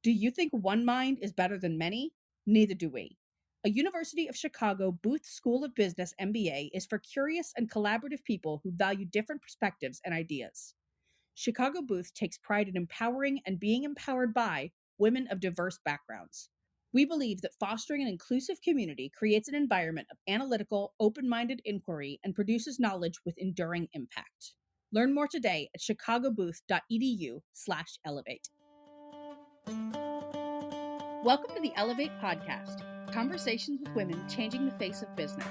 Do you think one mind is better than many? Neither do we. A University of Chicago Booth School of Business MBA is for curious and collaborative people who value different perspectives and ideas. Chicago Booth takes pride in empowering and being empowered by women of diverse backgrounds. We believe that fostering an inclusive community creates an environment of analytical, open minded inquiry and produces knowledge with enduring impact. Learn more today at chicagobooth.edu/elevate. Welcome to the Ellevate podcast, conversations with women changing the face of business.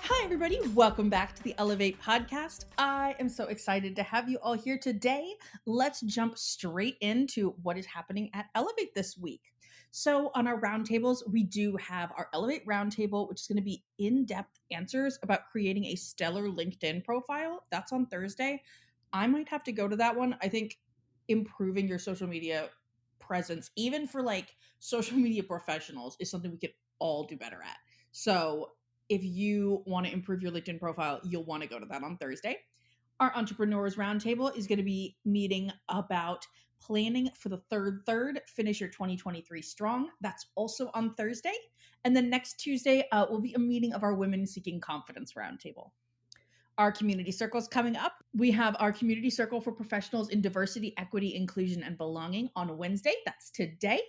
Hi, everybody. Welcome back to the Ellevate podcast. I am so excited to have you all here today. Let's jump straight into what is happening at Ellevate this week. So on our roundtables, we do have our Ellevate roundtable, which is going to be in-depth answers about creating a stellar LinkedIn profile. That's on Thursday. I might have to go to that one. I think improving your social media presence, even for like social media professionals, is something we could all do better at. So if you want to improve your LinkedIn profile, you'll want to go to that on Thursday. Our Entrepreneurs Roundtable is going to be meeting about planning for the third, finish your 2023 strong. That's also on Thursday. And then next Tuesday will be a meeting of our Women Seeking Confidence Roundtable. Our community circles coming up. We have our community circle for professionals in diversity, equity, inclusion, and belonging on Wednesday. That's today.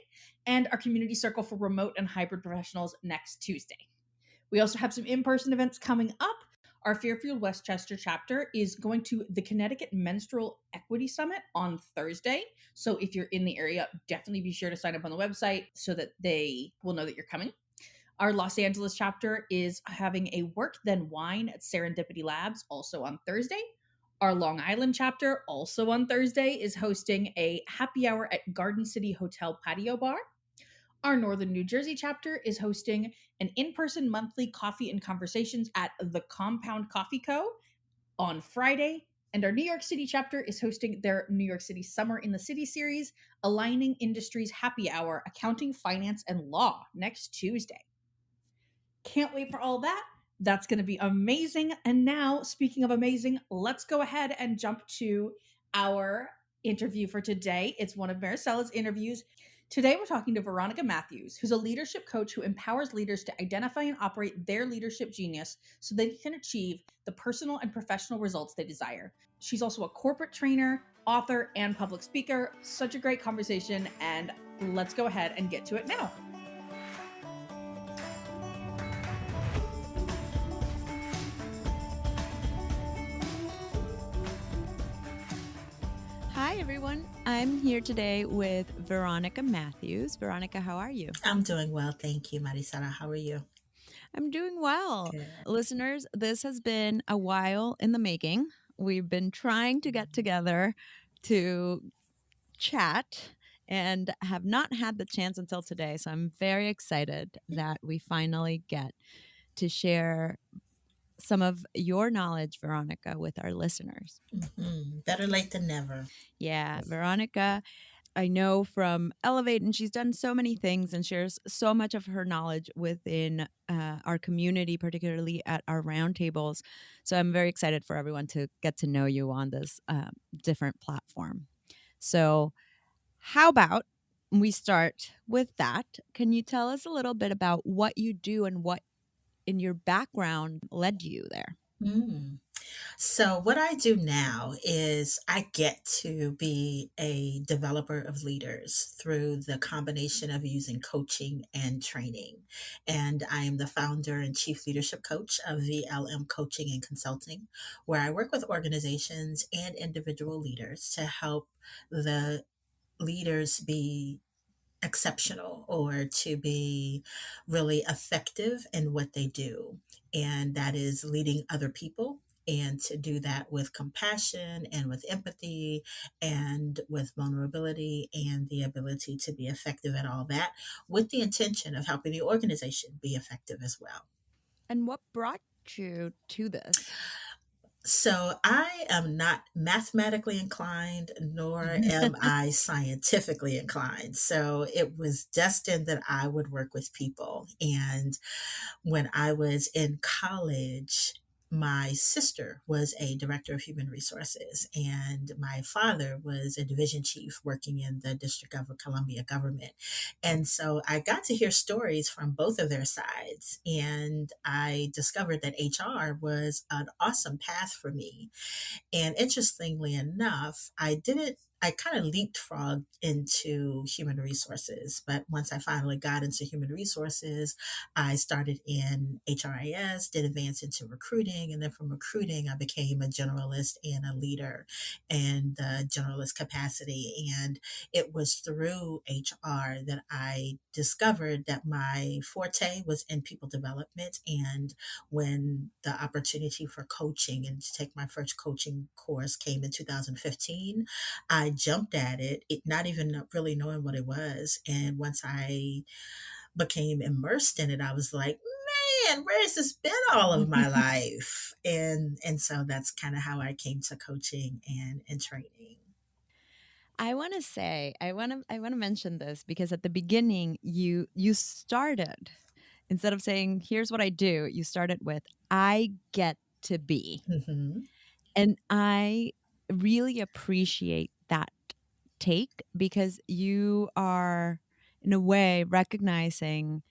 And our community circle for remote and hybrid professionals next Tuesday. We also have some in-person events coming up. Our Fairfield Westchester chapter is going to the Connecticut Menstrual Equity Summit on Thursday. So if you're in the area, definitely be sure to sign up on the website so that they will know that you're coming. Our Los Angeles chapter is having a Work Then Wine at Serendipity Labs, also on Thursday. Our Long Island chapter, also on Thursday, is hosting a happy hour at Garden City Hotel Patio Bar. Our Northern New Jersey chapter is hosting an in-person monthly coffee and conversations at the Compound Coffee Co. on Friday. And our New York City chapter is hosting their New York City Summer in the City series, Aligning Industries Happy Hour, Accounting, Finance, and Law next Tuesday. Can't wait for all that. That's going to be amazing. And now, speaking of amazing, let's go ahead and jump to our interview for today. It's one of Maricella's interviews. Today, we're talking to Veronica Matthews, who's a leadership coach who empowers leaders to identify and operate their leadership genius so they can achieve the personal and professional results they desire. She's also a corporate trainer, author, and public speaker. Such a great conversation, and let's go ahead and get to it now. Hi, everyone. I'm here today with Veronica Matthews. Veronica, how are you? I'm doing well. Thank you, Marisara. How are you? I'm doing well. Good. Listeners, this has been a while in the making. We've been trying to get together to chat and have not had the chance until today. So I'm very excited that we finally get to share some of your knowledge, Veronica, with our listeners. Better late than never. Yeah, Veronica, I know from Ellevate, and she's done so many things and shares so much of her knowledge within our community, particularly at our roundtables. So I'm very excited for everyone to get to know you on this different platform. So, how about we start with that? Can you tell us a little bit about what you do and what in your background led you there? Mm. So, what I do now is I get to be a developer of leaders through the combination of using coaching and training. And I am the founder and chief leadership coach of VLM Coaching and Consulting, where I work with organizations and individual leaders to help the leaders be exceptional or to be really effective in what they do. And that is leading other people. And to do that with compassion and with empathy and with vulnerability and the ability to be effective at all that, with the intention of helping the organization be effective as well. And what brought you to this? So I am not mathematically inclined, nor am I scientifically inclined. So it was destined that I would work with people. And when I was in college, my sister was a director of human resources, and my father was a division chief working in the District of Columbia government. And so I got to hear stories from both of their sides, and I discovered that HR was an awesome path for me. And interestingly enough, I kind of leapfrogged into human resources. But once I finally got into human resources, I started in HRIS, did advance into recruiting. And then from recruiting, I became a generalist and a leader in the generalist capacity. And it was through HR that I discovered that my forte was in people development. And when the opportunity for coaching and to take my first coaching course came in 2015, I jumped at it, not even really knowing what it was. And once I became immersed in it, I was like, man, where has this been all of my life? And so that's kind of how I came to coaching and training. I want to say, I want to mention this because at the beginning you started, instead of saying here's what I do, you started with I get to be. Hmm. And I really appreciate that take because you are in a way recognizing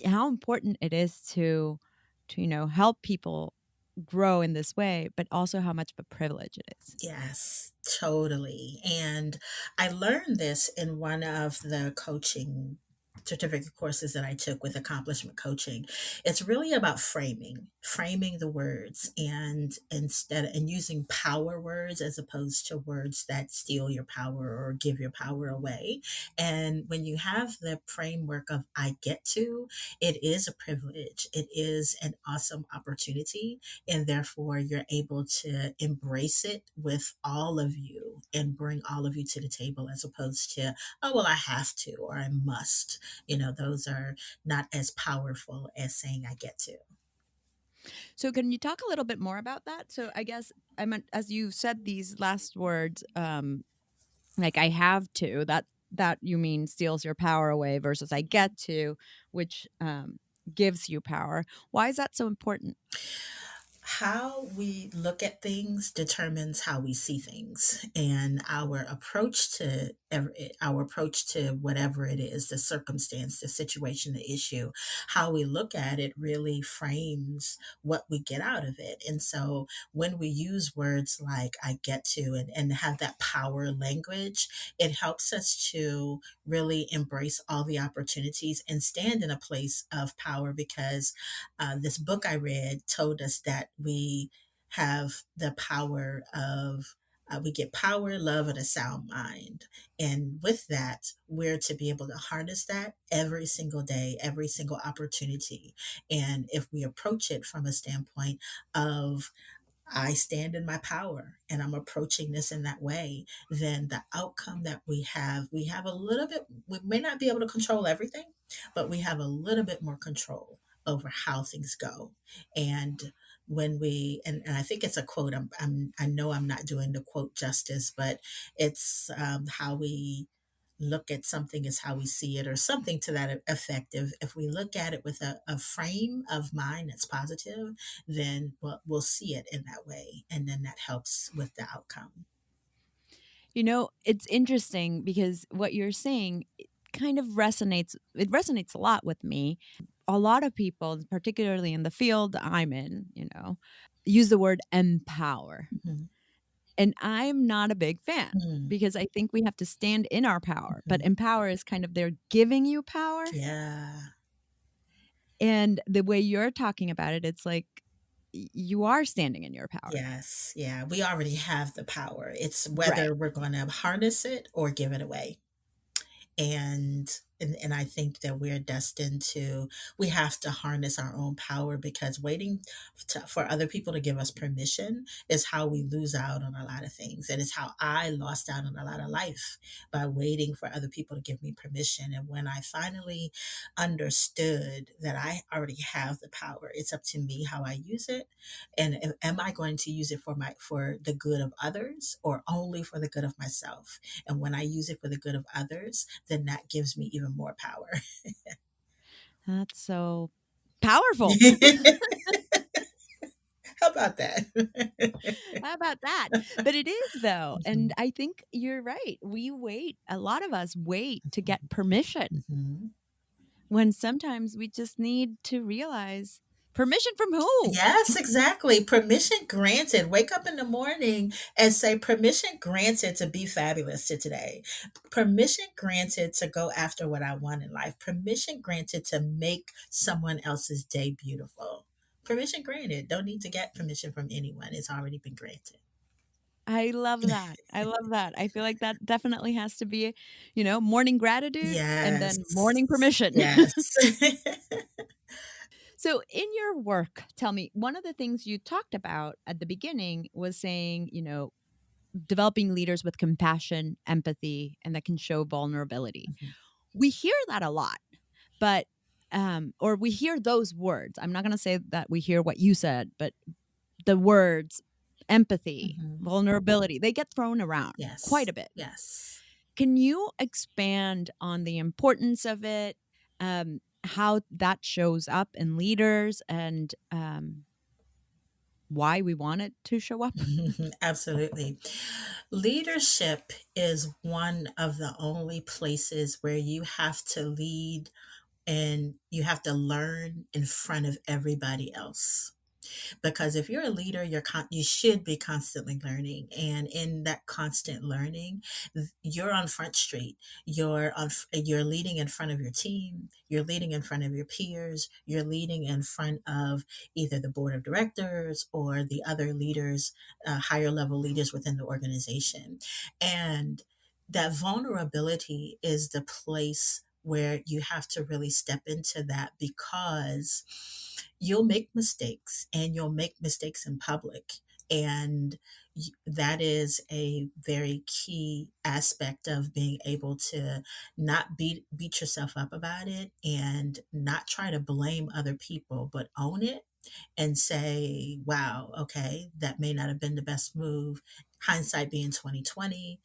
how important it is to help people grow in this way, but also how much of a privilege it is. Yes, totally. And I learned this in one of the coaching certificate courses that I took with accomplishment coaching. It's really about framing the words and using power words as opposed to words that steal your power or give your power away. And when you have the framework of I get to, it is a privilege. It is an awesome opportunity, and therefore you're able to embrace it with all of you and bring all of you to the table as opposed to, oh well, I have to or I must. Those are not as powerful as saying I get to. So can you talk a little bit more about that? So I guess I meant as you said these last words, like I have to, that you mean steals your power away versus I get to, which gives you power. Why is that so important? How we look at things determines how we see things, and our approach to whatever it is, the circumstance, the situation, the issue, how we look at it really frames what we get out of it. And so when we use words like I get to and have that power language, it helps us to really embrace all the opportunities and stand in a place of power, because this book I read told us that we have the power of, we get power, love, and a sound mind. And with that, we're to be able to harness that every single day, every single opportunity. And if we approach it from a standpoint of, I stand in my power and I'm approaching this in that way, then the outcome that we have a little bit, we may not be able to control everything, but we have a little bit more control over how things go. And and I think it's a quote, I know I'm not doing the quote justice, but it's how we look at something is how we see it, or something to that effect. If we look at it with a frame of mind that's positive, then we'll see it in that way. And then that helps with the outcome. It's interesting because what you're saying kind of resonates. It resonates a lot with me. A lot of people, particularly in the field I'm in, use the word empower. Mhm. And I'm not a big fan Mm. because I think we have to stand in our power. But Mhm. empower is kind of they're giving you power. Yeah. And the way you're talking about it, it's like you are standing in your power. Yes. Yeah. We already have the power. It's Right. whether we're going to harness it or give it away. And I think that we're destined to, we have to harness our own power, because waiting for other people to give us permission is how we lose out on a lot of things, and it's how I lost out on a lot of life, by waiting for other people to give me permission. And when I finally understood that I already have the power, it's up to me how I use it. And am I going to use it for the good of others, or only for the good of myself? And when I use it for the good of others, then that gives me even more power. That's so powerful. How about that? How about that? But it is though, and Mhm, I think you're right. We wait, a lot of us wait to get permission mhm. when sometimes we just need to realize permission from who? Yes, exactly. Permission granted. Wake up in the morning and say, permission granted to be fabulous to today. Permission granted to go after what I want in life. Permission granted to make someone else's day beautiful. Permission granted. Don't need to get permission from anyone. It's already been granted. I love that. I love that. I feel like that definitely has to be, morning gratitude and then Yes. morning permission. Yes. So, in your work, tell me, one of the things you talked about at the beginning was saying, developing leaders with compassion, empathy, and that can show vulnerability. Mhm, We hear that a lot, but or we hear those words. I'm not going to say that we hear what you said, but the words empathy, mhm. vulnerability, they get thrown around quite Yes. a bit. Yes. Can you expand on the importance of it, how that shows up in leaders, and why we want it to show up? Absolutely. Leadership is one of the only places where you have to lead and you have to learn in front of everybody else. Because if you're a leader, you should be constantly learning, and in that constant learning, you're on Front Street. You're leading in front of your team. You're leading in front of your peers. You're leading in front of either the board of directors or the other leaders, higher level leaders within the organization, and that vulnerability is the place where you have to really step into that, because you'll make mistakes and you'll make mistakes in public. And that is a very key aspect of being able to not beat yourself up about it and not try to blame other people, but own it and say, wow, okay, that may not have been the best move. Hindsight being 2020,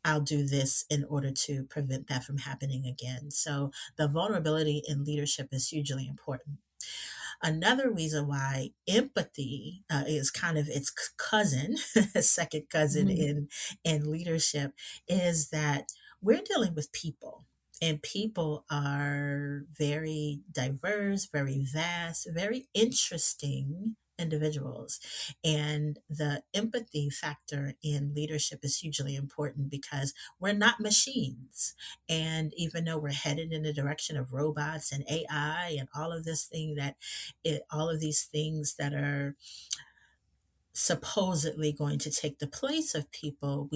I'll do this in order to prevent that from happening again. So the vulnerability in leadership is hugely important. Another reason why empathy is kind of its cousin, second cousin Mhm. in leadership, is that we're dealing with people. And people are very diverse, very vast, very interesting individuals. And the empathy factor in leadership is hugely important because we're not machines. And even though we're headed in the direction of robots and AI and all of these things that are supposedly going to take the place of people,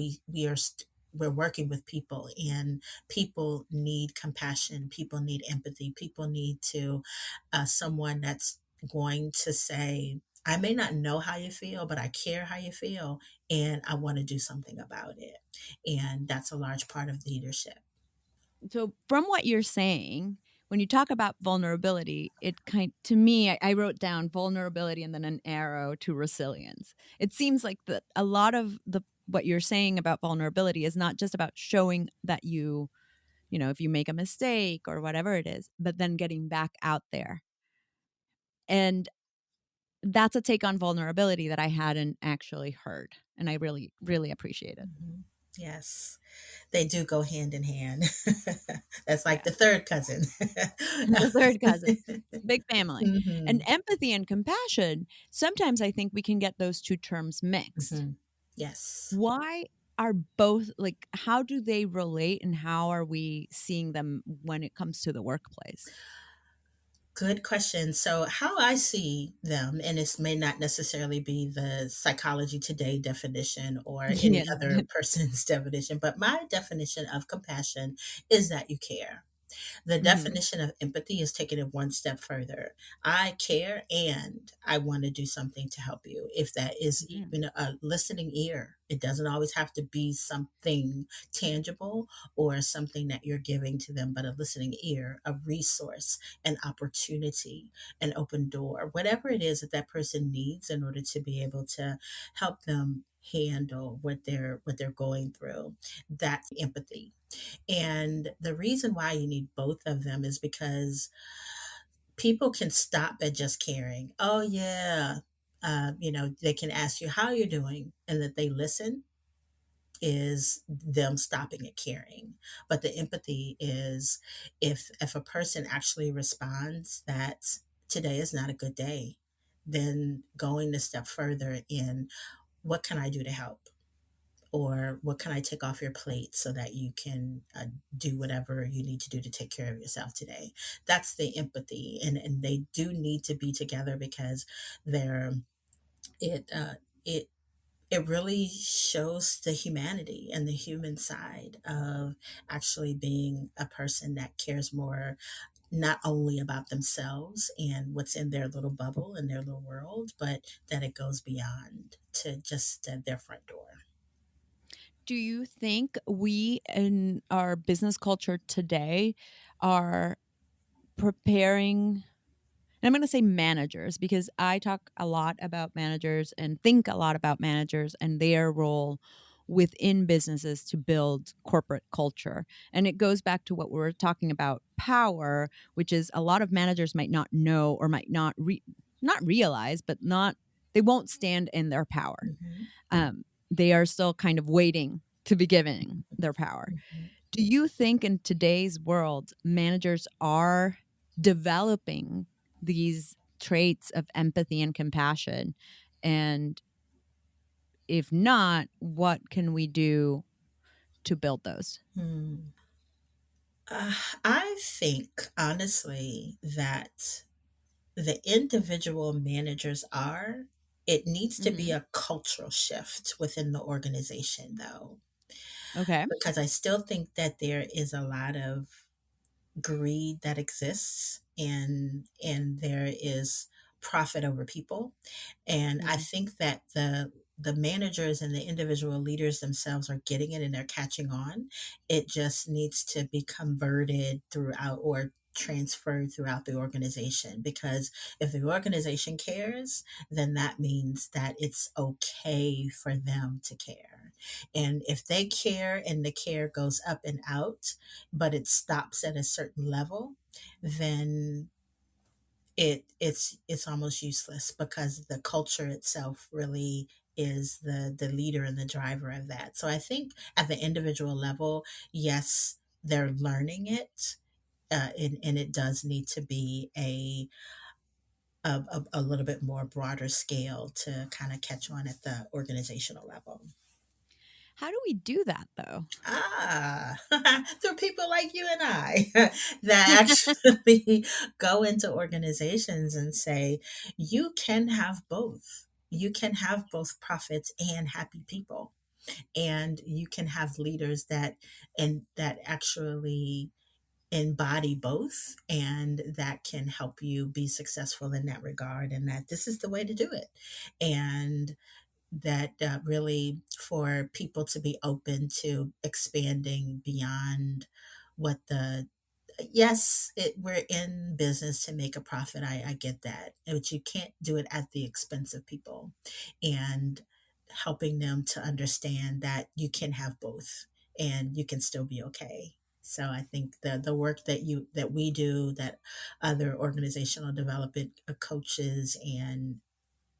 we're working with people, and people need compassion, people need empathy, people need to someone that's going to say, I may not know how you feel, but I care how you feel, and I want to do something about it. And that's a large part of leadership. So, from what you're saying, when you talk about vulnerability, it to me, I wrote down vulnerability and then an arrow to resilience. It seems like that a lot of the what you're saying about vulnerability is not just about showing that if you make a mistake or whatever it is, but then getting back out there. And that's a take on vulnerability that I hadn't actually heard. And I really, really appreciate it. Mhm. Yes, they do go hand in hand. That's like Yeah. the third cousin. The third cousin. It's a big family. And Mhm, empathy and compassion, sometimes I think we can get those two terms mixed. mhm. Yes. Why are both like, how do they relate and how are we seeing them when it comes to the workplace? Good question. So, how I see them, and this may not necessarily be the Psychology Today definition or any Yeah. other person's definition, but my definition of compassion is that you care. The Mhm. definition of empathy is taking it one step further. I care and I want to do something to help you. If that is Mhm. even a listening ear, it doesn't always have to be something tangible or something that you're giving to them, but a listening ear, a resource, an opportunity, an open door, whatever it is that that person needs in order to be able to help them handle what they're going through. That's empathy. And the reason why you need both of them is because people can stop at just caring. Oh, yeah. They can ask you how you're doing, and that they listen is them stopping and caring. But the empathy is, if a person actually responds that today is not a good day, then going a step further in, what can I do to help? Or what can I take off your plate so that you can do whatever you need to do to take care of yourself today? That's the empathy, and they do need to be together, because they're it it it really shows the humanity and the human side of actually being a person that cares more, not only about themselves and what's in their little bubble and their little world, but that it goes beyond to just their front door. Do you think we in our business culture today are preparing, and I'm going to say managers because I talk a lot about managers and think a lot about managers and their role within businesses to build corporate culture. And it goes back to what we were talking about power, which is a lot of managers might not know or might not realize, but not they won't stand in their power. Mhm, They are still kind of waiting to be given their power. mhm. Do you think in today's world, managers are developing these traits of empathy and compassion? And if not, what can we do to build those? Hmm. I think honestly that the individual managers are, it needs to be Hmm. a cultural shift within the organization, though, Okay. because I still think that there is a lot of greed that exists, and there is profit over people. And I Mm. think that the managers and the individual leaders themselves are getting it, and they're catching on. It just needs to be converted throughout, or transferred throughout the organization, because if the organization cares, then that means that it's okay for them to care. And if they care and the care goes up and out, but it stops at a certain level, then it's almost useless, because the culture itself really is the leader and the driver of that. So I think at the individual level, yes, they're learning it, and it does need to be a little bit more broader scale to kind of catch on at the organizational level. How do we do that though? Ah, through people like you and I that actually go into organizations and say, you can have both. You can have both profits and happy people. And you can have leaders that actually embody both, and that can help you be successful in that regard, and that this is the way to do it. And that really, for people to be open to expanding beyond what the yes, we're in business to make a profit. I get that, but you can't do it at the expense of people, and helping them to understand that you can have both and you can still be okay. So I think the work that we do, that other organizational development coaches and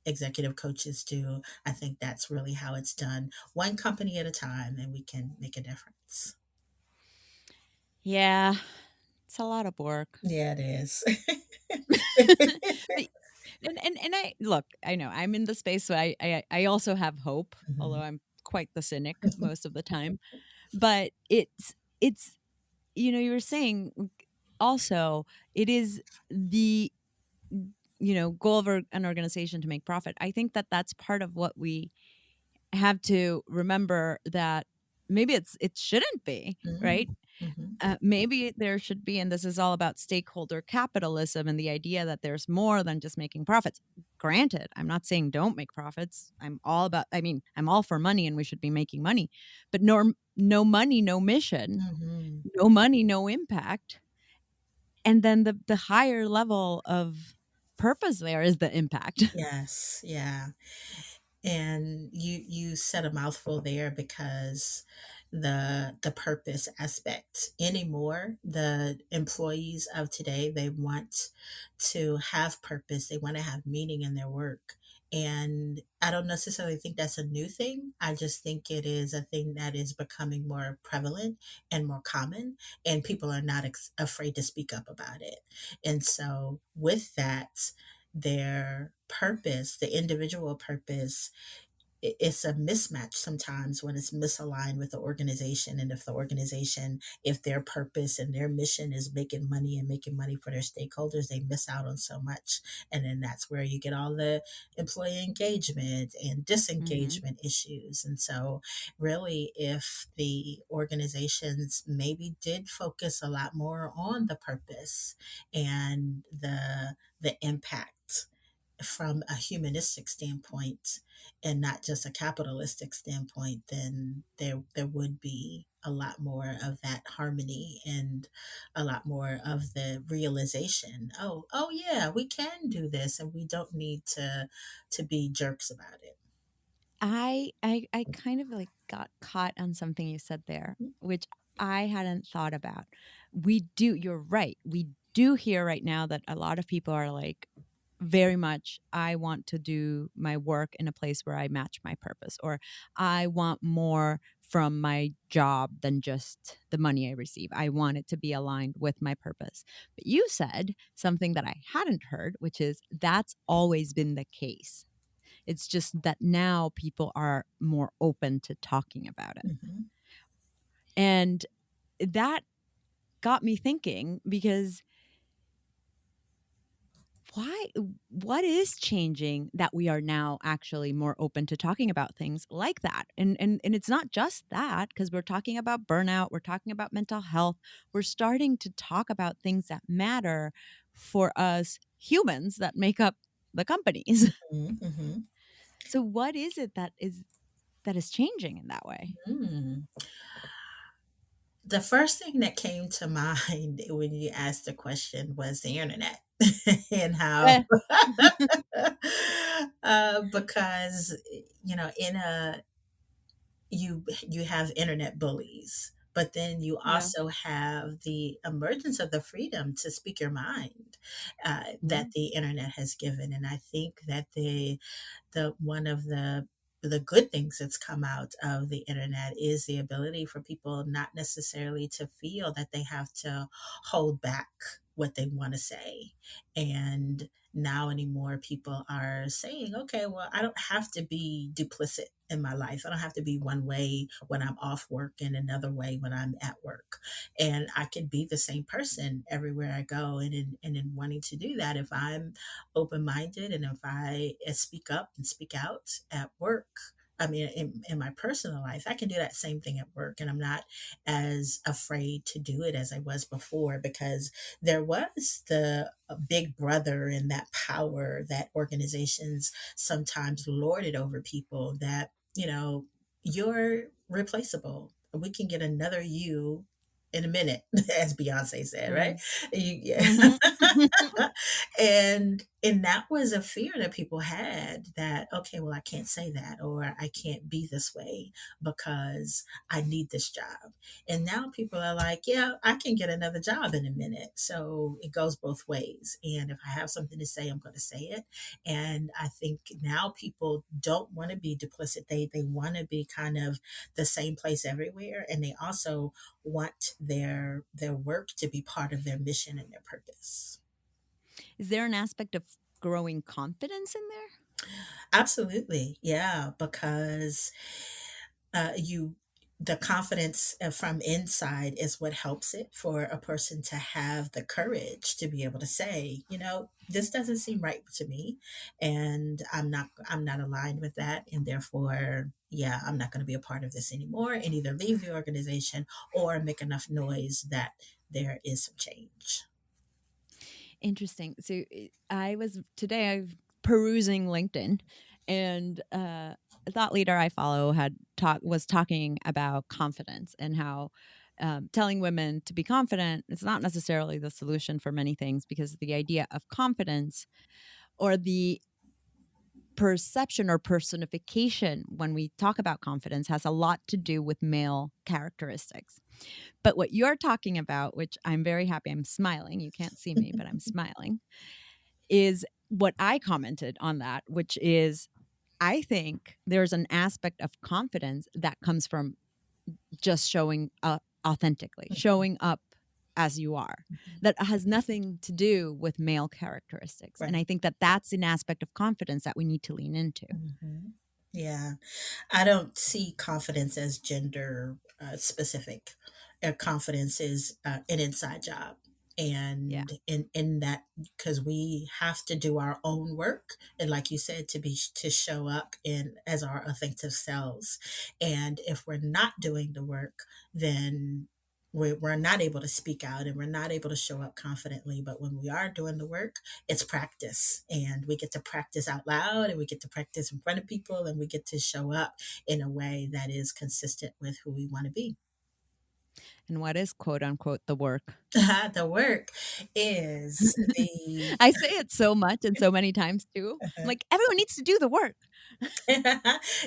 executive coaches do, I think that's really how it's done, one company at a time, and we can make a difference. Yeah, it's a lot of work. Yeah, it is. But and I look, I know I'm in the space, so I also have hope, although Mhm. I'm quite the cynic most of the time. But it's you were saying also it is the goal of an organization to make profit. I think that that's part of what we have to remember, that maybe it shouldn't be right. Mhm. Mhm. Maybe there should be, and this is all about stakeholder capitalism and the idea that there's more than just making profits. Granted, I'm not saying don't make profits. I mean, I'm all for money and we should be making money, but no money, no mission, Mhm. no money, no impact. And then the higher level of purpose there is the impact. Yes, yeah. And you said a mouthful there, because the purpose aspect anymore, the employees of today, they want to have purpose, they want to have meaning in their work. And I don't necessarily think that's a new thing. I just think it is a thing that is becoming more prevalent and more common, and people are not afraid to speak up about it. And so, with that, their purpose, the individual purpose, it's a mismatch sometimes when it's misaligned with the organization. And if the organization, if their purpose and their mission is making money for their stakeholders, they miss out on so much. And then that's where you get all the employee engagement and Hmm. disengagement issues. And so really, if the organizations maybe did focus a lot more on the purpose and the impact from a humanistic standpoint and not just a capitalistic standpoint, then there would be a lot more of that harmony and a lot more of the realization. Oh yeah, we can do this, and we don't need to be jerks about it. I kind of like got caught on something you said there, which I hadn't thought about. We do, you're right. We do hear right now that a lot of people are like, very much, I want to do my work in a place where I match my purpose, or I want more from my job than just the money I receive. I want it to be aligned with my purpose. But you said something that I hadn't heard, which is that's always been the case. It's just that now people are more open to talking about it. Mhm. And that got me thinking because why what is changing that we are now actually more open to talking about things like that? And it's not just that, because we're talking about burnout, we're talking about mental health. We're starting to talk about things that matter for us humans that make up the companies. Mhm, mhm. So what is it that is changing in that way? Mm. The first thing that came to mind when you asked the question was the internet and how Eh, because in a you have internet bullies, but then you yeah. also have the emergence of the freedom to speak your mind Yeah. that the internet has given. And I think that the one of the good things that's come out of the internet is the ability for people not necessarily to feel that they have to hold back what they want to say. And now anymore people are saying, okay, well, I don't have to be duplicit in my life. I don't have to be one way when I'm off work and another way when I'm at work. And I can be the same person everywhere I go. And in wanting to do that, if I'm open minded, and if I speak up and speak out at work, I mean, in my personal life, I can do that same thing at work. And I'm not as afraid to do it as I was before, because there was the big brother and that power that organizations sometimes lorded over people, that, you're replaceable. We can get another you in a minute, as Beyonce said, right? Mm. Yeah. Mhm. And that was a fear that people had, that okay, well, I can't say that, or I can't be this way because I need this job. And now people are like, yeah, I can get another job in a minute. So it goes both ways. And if I have something to say, I'm going to say it. And I think now people don't want to be duplicit. They want to be kind of the same place everywhere, and they also want their work to be part of their mission and their purpose. Is there an aspect of growing confidence in there? Absolutely. Yeah, because you the confidence from inside is what helps it for a person to have the courage to be able to say, this doesn't seem right to me, and I'm not aligned with that, and therefore, yeah, I'm not going to be a part of this anymore, and either leave the organization or make enough noise that there is some change. Interesting. So I was today I was perusing LinkedIn, and a thought leader I follow was talking about confidence and how telling women to be confident is not necessarily the solution for many things, because the idea of confidence, or the perception or personification when we talk about confidence, has a lot to do with male characteristics. But what you're talking about, which I'm very happy, I'm smiling, you can't see me, but I'm smiling, is what I commented on that, which is I think there's an aspect of confidence that comes from just showing up authentically, Mhm, showing up as you are. mhm. That has nothing to do with male characteristics. And I Right. think that that's an aspect of confidence that we need to lean into. Mhm. Yeah. I don't see confidence as gender specific. Confidence is an inside job. Yeah. And in that, because we have to do our own work, and like you said, to show up in as our authentic selves. And if we're not doing the work, then we're not able to speak out and we're not able to show up confidently. But when we are doing the work, it's practice, and we get to practice out loud, and we get to practice in front of people, and we get to show up in a way that is consistent with who we want to be. And what is quote unquote the work? The work is the I say it so much and so many times too. I'm like, everyone needs to do the work.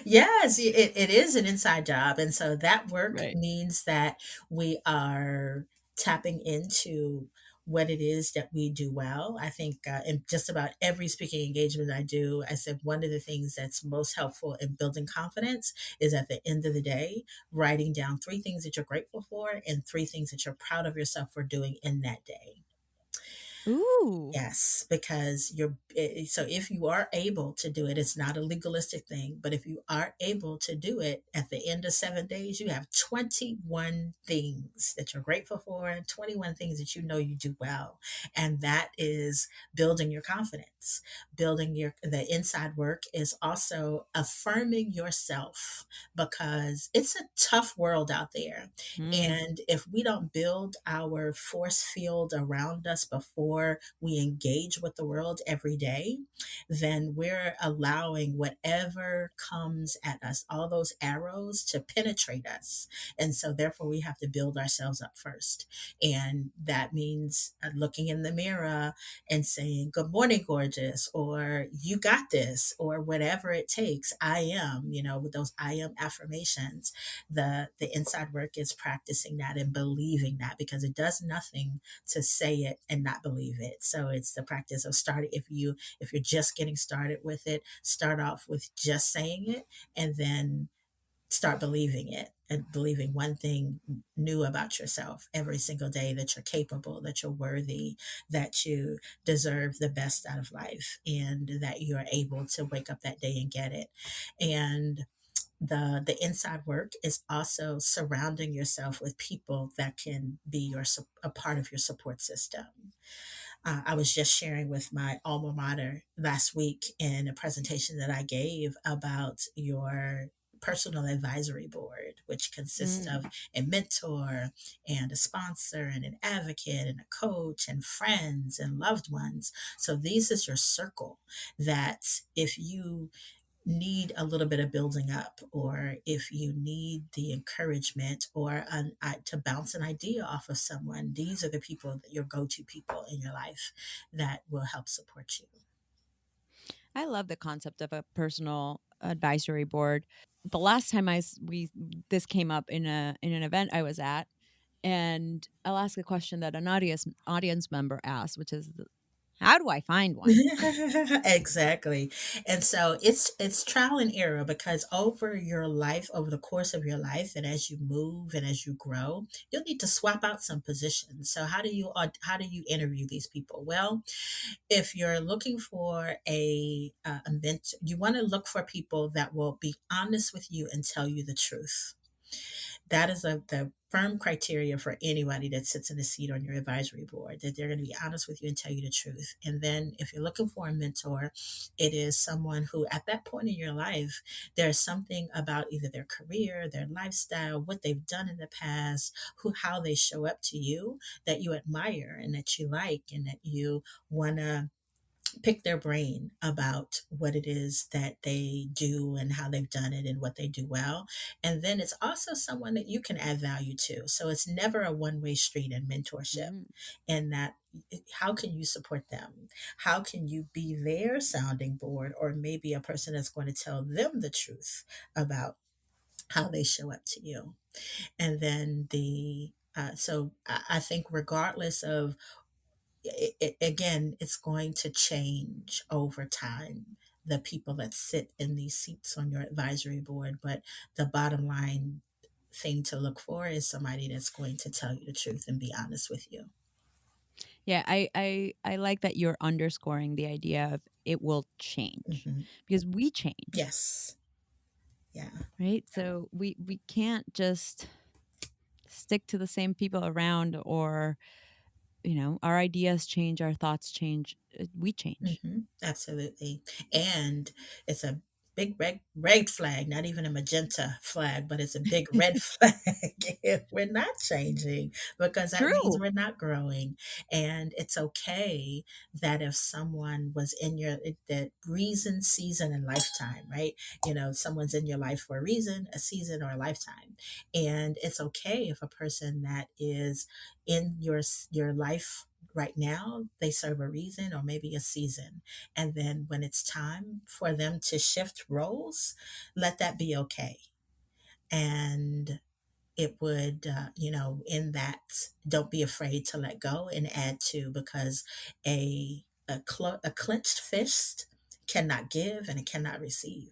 yes, it is an inside job. And so that work Right. means that we are tapping into what it is that we do well. I think in just about every speaking engagement I do, I said one of the things that's most helpful in building confidence is at the end of the day, writing down three things that you're grateful for and three things that you're proud of yourself for doing in that day. Ooh. Yes, because so if you are able to do it, it's not a legalistic thing, but if you are able to do it at the end of 7 days, you have 21 things that you're grateful for and 21 things that you know you do well. And that is building your confidence. The inside work is also affirming yourself, because it's a tough world out there. Mm. And if we don't build our force field around us before we engage with the world every day, then we're allowing whatever comes at us, all those arrows, to penetrate us. And so, therefore, we have to build ourselves up first. And that means looking in the mirror and saying, "Good morning, gorgeous," or "You got this," or whatever it takes. I am, with those I am affirmations. The inside work is practicing that and believing that, because it does nothing to say it and not believe it. So it's the practice of starting. If you're just getting started with it, start off with just saying it, and then start believing it, and believing one thing new about yourself every single day: that you're capable, that you're worthy, that you deserve the best out of life, and that you're able to wake up that day and get it. And the inside work is also surrounding yourself with people that can be a part of your support system. I was just sharing with my alma mater last week in a presentation that I gave about your personal advisory board, which consists Mm. of a mentor and a sponsor and an advocate and a coach and friends and loved ones. So these is your circle, that if you need a little bit of building up, or if you need the encouragement, or to bounce an idea off of someone, these are the people, that your go-to people in your life, that will help support you. I love the concept of a personal advisory board. The last time we this came up in an event I was at, and I'll ask a question that an audience member asked, which is, how do I find one? Exactly. And so it's trial and error, because over the course of your life, and as you move and as you grow, you'll need to swap out some positions. So how do you interview these people? Well, if you're looking for a mentor, you want to look for people that will be honest with you and tell you the truth. That is the firm criteria for anybody that sits in a seat on your advisory board, that they're going to be honest with you and tell you the truth. And then if you're looking for a mentor, it is someone who, at that point in your life, there's something about either their career, their lifestyle, what they've done in the past, how they show up to you, that you admire and that you like, and that you want to pick their brain about what it is that they do and how they've done it and what they do well. And then it's also someone that you can add value to. So it's never a one-way street in mentorship. Mm. And that, how can you support them? How can you be their sounding board, or maybe a person that's going to tell them the truth about how they show up to you? And then so I think, regardless of again, it's going to change over time, the people that sit in these seats on your advisory board. But the bottom line thing to look for is somebody that's going to tell you the truth and be honest with you. Yeah, I like that you're underscoring the idea of it will change Hmm. because we change, Yes. Yeah. right? So we can't just stick to the same people around, or our ideas change, our thoughts change, we change. Absolutely. And it's a big red flag, not even a magenta flag, but it's a big red flag if we're not changing, because that means True. we're not growing. And it's okay that if someone was in your the reason, season, and lifetime, right? Someone's in your life for a reason, a season, or a lifetime. And it's okay if a person that is in your life right now, they serve a reason or maybe a season. And then when it's time for them to shift roles, let that be okay. And it would, in that, don't be afraid to let go and add to, because a clenched fist cannot give and it cannot receive.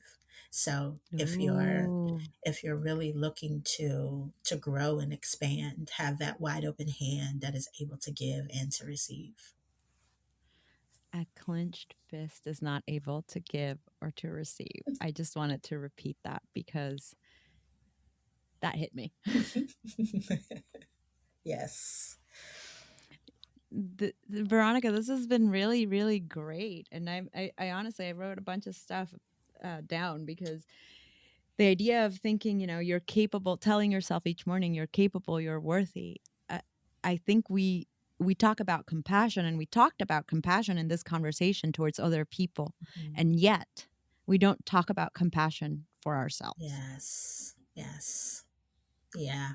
So Ooh, if you're really looking to grow and expand, have that wide open hand that is able to give and to receive. a clenched fist is not able to give or to receive. I just wanted to repeat that because that hit me. Yes. Veronica, this has been really, really great, and I honestly I wrote a bunch of stuff down because the idea of thinking, you're capable, telling yourself each morning you're capable, you're worthy. Uh, I think we talk about compassion, and we talked about compassion in this conversation towards other people, Mhm. and yet we don't talk about compassion for ourselves. Yes. Yes. Yeah.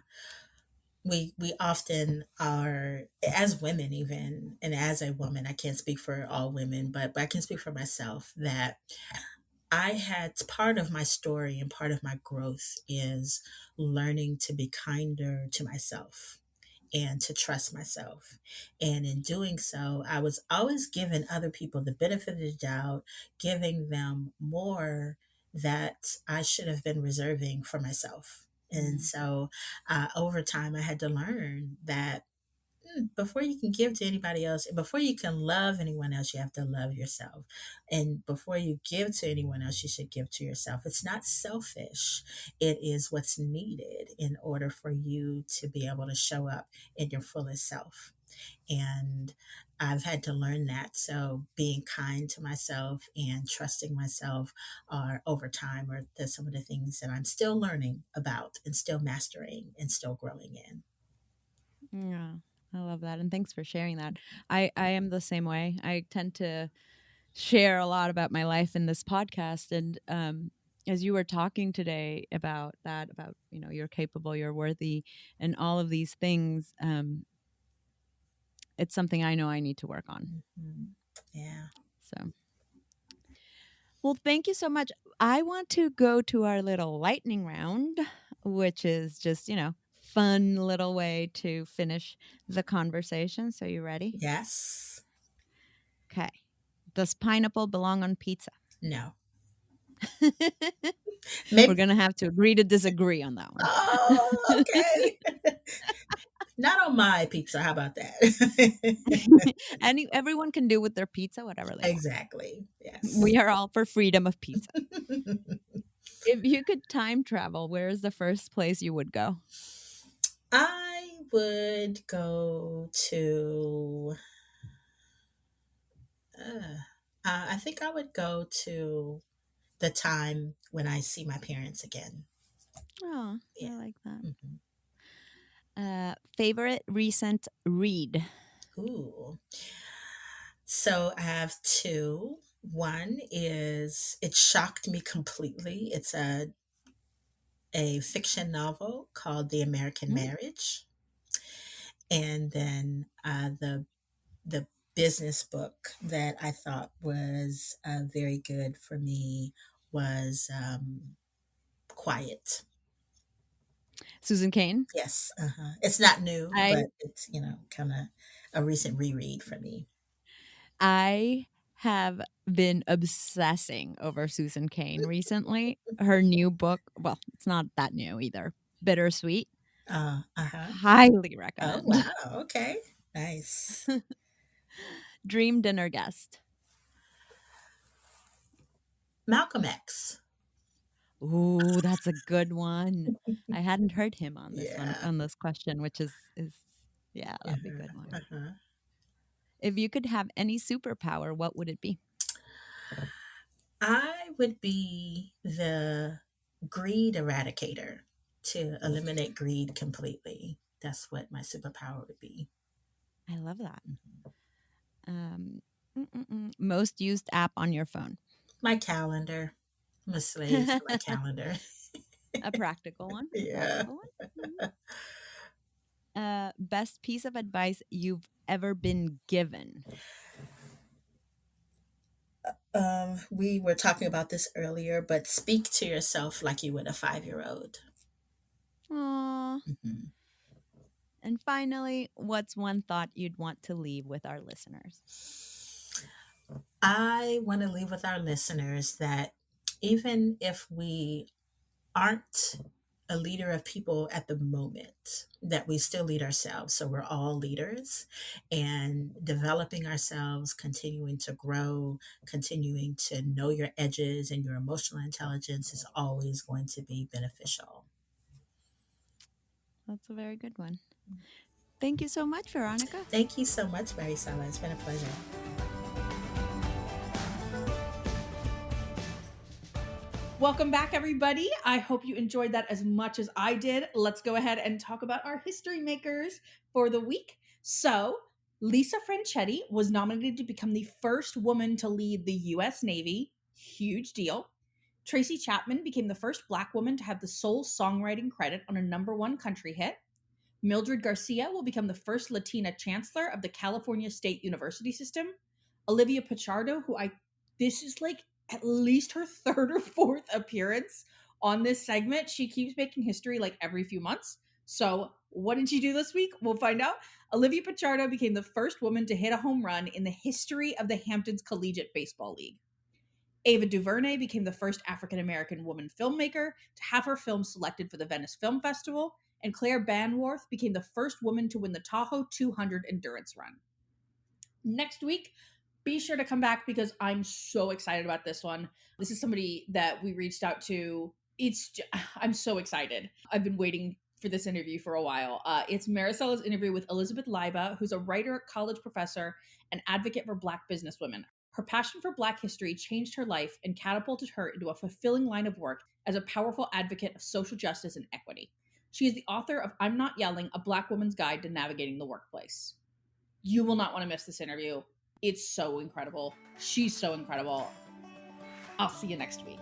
We often are, as women, even, and as a woman, I can't speak for all women, but I can speak for myself, that I had part of my story and part of my growth is learning to be kinder to myself and to trust myself. And in doing so, I was always giving other people the benefit of the doubt, giving them more that I should have been reserving for myself. And Mm. so over time, I had to learn that before you can give to anybody else, before you can love anyone else, you have to love yourself. And before you give to anyone else, you should give to yourself. It's not selfish, it is what's needed in order for you to be able to show up in your fullest self. And I've had to learn that. So being kind to myself and trusting myself are over time are some of the things that I'm still learning about and still mastering and still growing in. Yeah, I love that, and thanks for sharing that. I am the same way. I tend to share a lot about my life in this podcast, and as you were talking today about that, about you're capable, you're worthy, and all of these things, it's something I know I need to work on. Mhm. Yeah. So, well, thank you so much. I want to go to our little lightning round, which is just fun little way to finish the conversation. So, you ready? Yes. Okay. Does pineapple belong on pizza? No. We're Maybe. gonna have to agree to disagree on that one. Oh, okay. Not on my pizza. How about that? Everyone can do with their pizza whatever they want. Exactly. Yes. We are all for freedom of pizza. If you could time travel, where is the first place you would go? I would go to, I think I would go to the time when I see my parents again. Oh, I Yeah. like that. Mhm. Favorite recent read? Ooh. So I have two. One is, it shocked me completely. It's a fiction novel called The American Mm, Marriage. And then the business book that I thought was very good for me was Quiet. Susan Kane. Yes, it's not new, I but it's kind of. a recent reread for me. I have been obsessing over Susan Cain recently. Her new book, well, it's not that new either. Bittersweet. Uh-huh. Highly Oh, recommend. wow. Okay. Nice. Dream Dinner Guest. Malcolm X. Ooh, that's a good one. I hadn't heard him on this one Yeah. on this question, which is yeah, that'd be a good Uh-huh. one. Uh-huh. If you could have any superpower, what would it be? I would be the greed eradicator to eliminate greed completely. That's what my superpower would be. I love that. Mhm. Um, Most used app on your phone. My calendar. I'm a slave to my calendar. A practical one. A Yeah. practical one. Best piece of advice you've ever been given. We were talking about this earlier, but speak to yourself like you would a 5-year-old. Aww. Mhm. And finally, what's one thought you'd want to leave with our listeners? I want to leave with our listeners that even if we aren't a leader of people at the moment, that we still lead ourselves. So we're all leaders, and developing ourselves, continuing to grow, continuing to know your edges and your emotional intelligence is always going to be beneficial. That's a very good one. Thank you so much, Veronica. Thank you so much, Marisela. It's been a pleasure. Welcome back, everybody. I hope you enjoyed that as much as I did. Let's go ahead and talk about our history makers for the week. So, Lisa Franchetti was nominated to become the first woman to lead the U.S. Navy. Huge deal. Tracy Chapman became the first Black woman to have the sole songwriting credit on a #1 country hit. Mildred Garcia will become the first Latina chancellor of the California State University System. Olivia Pichardo, this is like at least her third or fourth appearance on this segment. She keeps making history like every few months. So, what did she do this week? We'll find out. Olivia Pichardo became the first woman to hit a home run in the history of the Hamptons Collegiate Baseball League. Ava DuVernay became the first African American woman filmmaker to have her film selected for the Venice Film Festival, and Claire Banwarth became the first woman to win the Tahoe 200 endurance run. Next week, be sure to come back because I'm so excited about this one. This is somebody that we reached out to. I'm so excited. I've been waiting for this interview for a while. It's Maricella's interview with Elizabeth Leiba, who's a writer, college professor, and advocate for Black businesswomen. Her passion for Black history changed her life and catapulted her into a fulfilling line of work as a powerful advocate of social justice and equity. She is the author of I'm Not Yelling, A Black Woman's Guide to Navigating the Workplace. You will not want to miss this interview. It's so incredible. She's so incredible. I'll see you next week.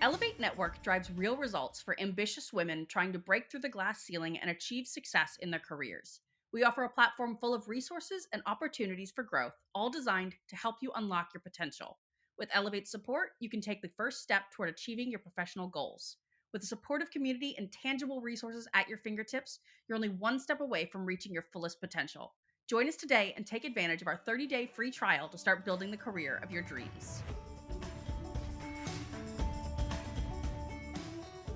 Ellevate Network drives real results for ambitious women trying to break through the glass ceiling and achieve success in their careers. We offer a platform full of resources and opportunities for growth, all designed to help you unlock your potential. With Ellevate support, you can take the first step toward achieving your professional goals. With a supportive community and tangible resources at your fingertips, you're only one step away from reaching your fullest potential. Join us today and take advantage of our 30-day free trial to start building the career of your dreams.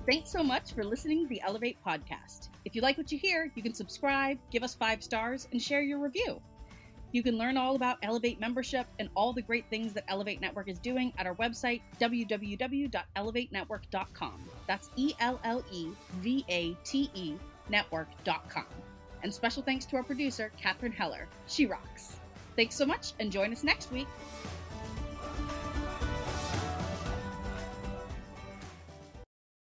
Thanks so much for listening to the Ellevate podcast. If you like what you hear, you can subscribe, give us 5 stars, and share your review. You can learn all about Ellevate membership and all the great things that Ellevate Network is doing at our website, www.ellevatenetwork.com. That's ELLEVATE network.com. And special thanks to our producer, Catherine Heller. She rocks. Thanks so much, and join us next week.